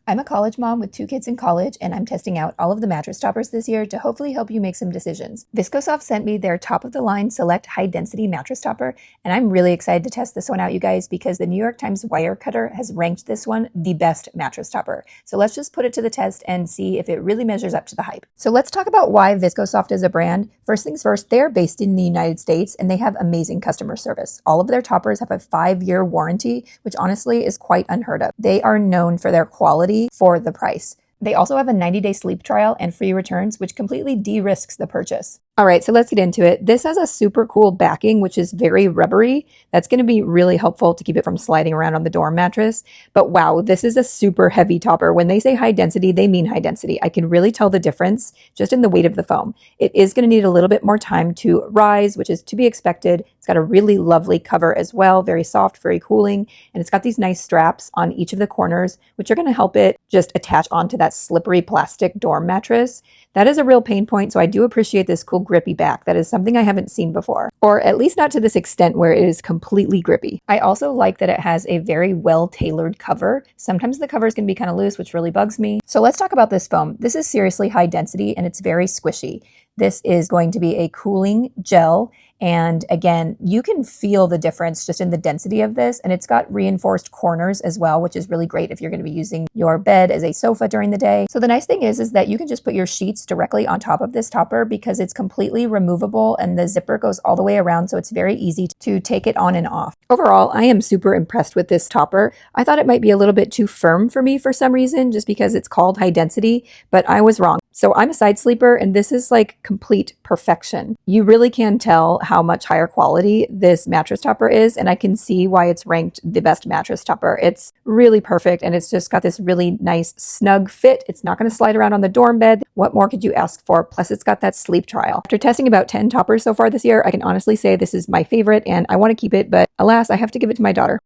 I'm a college mom with 2 kids in college, and I'm testing out all of the mattress toppers this year to hopefully help you make some decisions. ViscoSoft sent me their top-of-the-line Select High Density mattress topper, and I'm really excited to test this one out, you guys, because the New York Times Wirecutter has ranked this one the best mattress topper. So let's just put it to the test and see if it really measures up to the hype. So let's talk about why ViscoSoft is a brand. First things first, they're based in the United States, and they have amazing customer service. All of their toppers have a 5-year warranty, which honestly is quite unheard of. They are known for their quality for the price. They also have a 90-day sleep trial and free returns, which completely de-risks the purchase. All right, so let's get into it. This has a super cool backing, which is very rubbery. That's going to be really helpful to keep it from sliding around on the dorm mattress. But wow, this is a super heavy topper. When they say high density, they mean high density. I can really tell the difference just in the weight of the foam. It is going to need a little bit more time to rise, which is to be expected. It's got a really lovely cover as well, very soft, very cooling. And it's got these nice straps on each of the corners, which are going to help it just attach onto that slippery plastic dorm mattress. That is a real pain point, so I do appreciate this cool grippy back. That is something I haven't seen before, or at least not to this extent where it is completely grippy. I also like that it has a very well-tailored cover. Sometimes the covers can be kind of loose, which really bugs me. So let's talk about this foam. This is seriously high density and it's very squishy. This is going to be a cooling gel. And again, you can feel the difference just in the density of this. And it's got reinforced corners as well, which is really great if you're going to be using your bed as a sofa during the day. So the nice thing is that you can just put your sheets directly on top of this topper because it's completely removable and the zipper goes all the way around. So it's very easy to take it on and off. Overall, I am super impressed with this topper. I thought it might be a little bit too firm for me for some reason, just because it's called high density, but I was wrong. So I'm a side sleeper and this is like complete perfection. You really can tell how much higher quality this mattress topper is, and I can see why it's ranked the best mattress topper. It's really perfect and it's just got this really nice snug fit. It's not going to slide around on the dorm bed. What more could you ask for? Plus it's got that sleep trial. After testing about 10 toppers so far this year, I can honestly say this is my favorite and I want to keep it, but alas, I have to give it to my daughter.